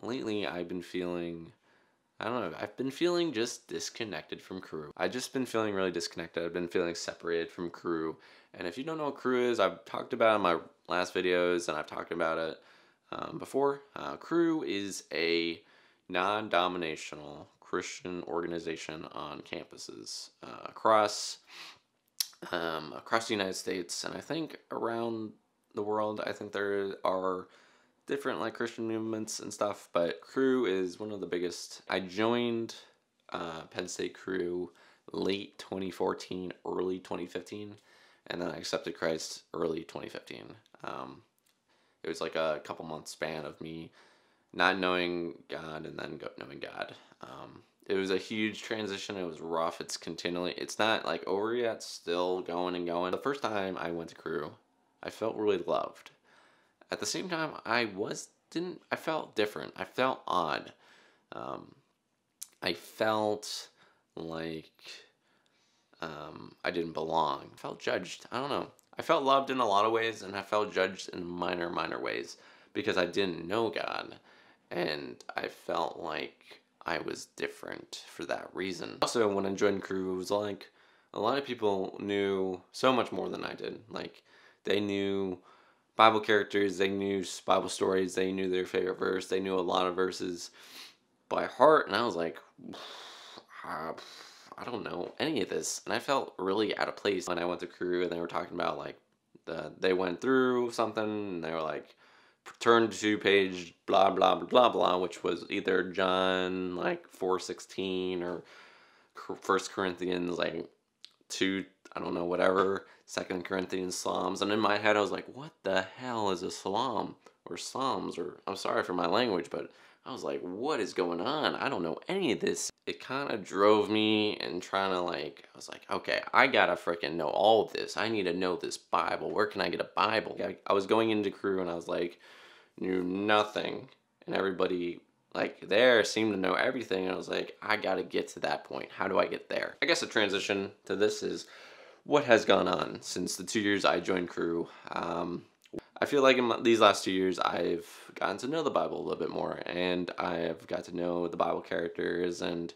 lately I've been feeling, I don't know, I've been feeling just disconnected from crew. I've just been feeling really disconnected. I've been feeling separated from crew. And if you don't know what crew is, I've talked about it in my last videos and I've talked about it before. Crew is a non-dominational Christian organization on campuses across the United States, and I think around the world. I think there are different like Christian movements and stuff, but Crew is one of the biggest. I joined Penn State Crew late 2014, early 2015, and then I accepted Christ early 2015. It was like a couple months span of me not knowing God and then knowing God. It was a huge transition. It was rough. It's not like over yet, still going and going. The first time I went to Crew, I felt really loved. At the same time, I felt different. I felt odd. I felt like I didn't belong. I felt judged. I don't know. I felt loved in a lot of ways, and I felt judged in minor ways because I didn't know God, and I felt like I was different for that reason. Also, when I joined Crew, it was like a lot of people knew so much more than I did. Like, they knew Bible characters, they knew Bible stories, they knew their favorite verse, they knew a lot of verses by heart, and I was like, I don't know any of this, and I felt really out of place when I went to Crew and they were talking about like they went through something and they were like, turn to page blah blah blah blah, which was either John like 4:16 or 1 Corinthians like 2, I don't know, whatever, 2 Corinthians, Psalms. And in my head I was like, what the hell is a psalm or Psalms? Or I'm sorry for my language, but I was like, what is going on? I don't know any of this. It kind of drove me and trying to like, I was like, okay, I gotta freaking know all of this. I need to know this Bible. Where can I get a Bible? I was going into Crew and I was like, knew nothing. And everybody like there seemed to know everything. And I was like, I gotta get to that point. How do I get there? I guess the transition to this is what has gone on since the 2 years I joined Crew. I feel like in these last 2 years, I've gotten to know the Bible a little bit more, and I've got to know the Bible characters and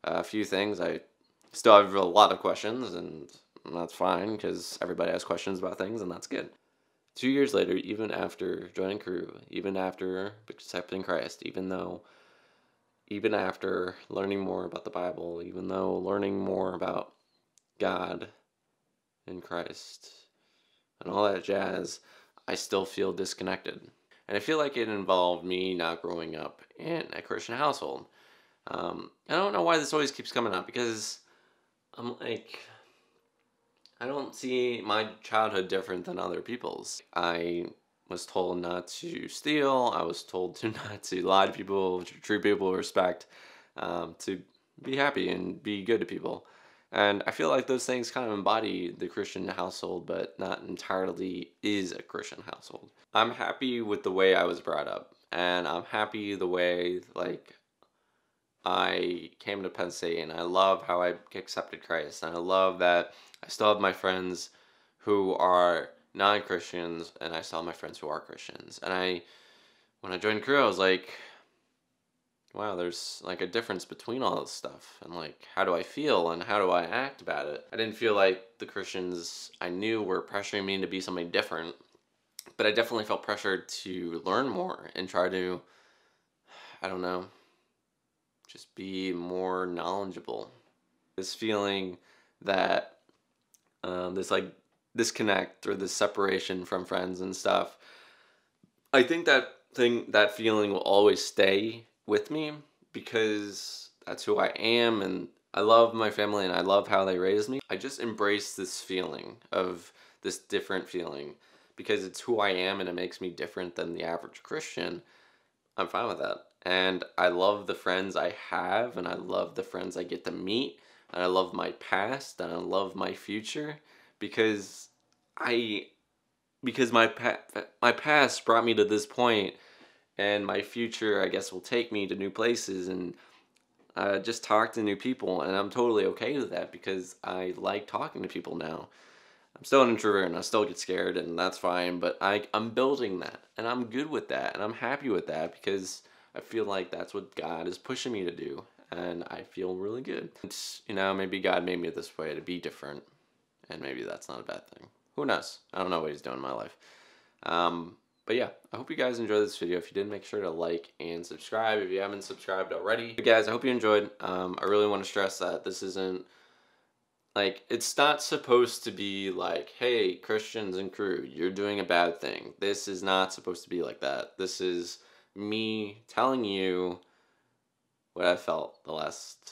a few things. I still have a lot of questions, and that's fine because everybody has questions about things, and that's good. 2 years later, even after joining Crew, even after accepting Christ, even after learning more about the Bible, even though learning more about God and Christ and all that jazz, I still feel disconnected. And I feel like it involved me not growing up in a Christian household. I don't know why this always keeps coming up, because I'm like, I don't see my childhood different than other people's. I was told not to steal. I was told to not to lie to people, to treat people with respect, to be happy and be good to people. And I feel like those things kind of embody the Christian household, but not entirely is a Christian household. I'm happy with the way I was brought up, and I'm happy the way, like, I came to Penn State, and I love how I accepted Christ, and I love that I still have my friends who are non-Christians, and I still have my friends who are Christians. And when I joined Crew, I was like, wow, there's like a difference between all this stuff, and like, how do I feel and how do I act about it? I didn't feel like the Christians I knew were pressuring me to be something different, but I definitely felt pressured to learn more and try to, I don't know, just be more knowledgeable. This feeling that this like disconnect or this separation from friends and stuff, I think that feeling will always stay with me because that's who I am, and I love my family and I love how they raised me. I just embrace this feeling of this different feeling because it's who I am and it makes me different than the average Christian. I'm fine with that. And I love the friends I have, and I love the friends I get to meet, and I love my past and I love my future because my past brought me to this point, and my future, I guess, will take me to new places and just talk to new people, and I'm totally okay with that because I like talking to people now. I'm still an introvert and I still get scared, and that's fine, but I'm building that, and I'm good with that, and I'm happy with that because I feel like that's what God is pushing me to do, and I feel really good. It's, you know, maybe God made me this way to be different, and maybe that's not a bad thing. Who knows? I don't know what he's doing in my life. But yeah, I hope you guys enjoyed this video. If you did, make sure to like and subscribe if you haven't subscribed already. But guys, I hope you enjoyed. I really want to stress that this isn't, like, it's not supposed to be like, hey, Christians and crew, you're doing a bad thing. This is not supposed to be like that. This is me telling you what I felt the last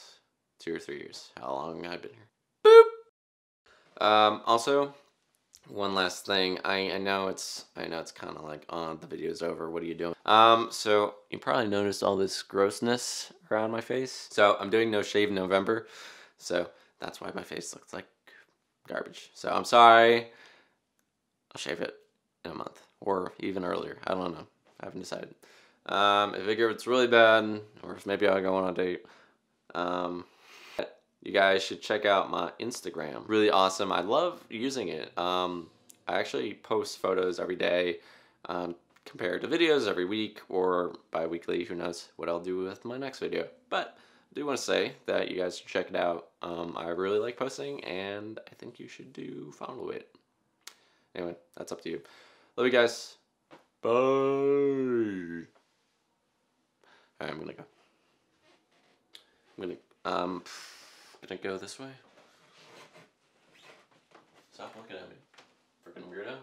2 or 3 years, how long I've been here. Boop! Also, one last thing. I know it's kind of like, oh, the video's over. What are you doing? So you probably noticed all this grossness around my face. So I'm doing No Shave November. So that's why my face looks like garbage. So I'm sorry. I'll shave it in a month or even earlier. I don't know. I haven't decided. If it's really bad, or if maybe I'll go on a date, you guys should check out my Instagram. Really awesome. I love using it. I actually post photos every day, compared to videos every week or bi-weekly. Who knows what I'll do with my next video. But I do want to say that you guys should check it out. I really like posting, and I think you should follow it. Anyway, that's up to you. Love you guys. Bye. Alright, I'm gonna go. Gonna go this way. Stop looking at me. Freaking weirdo.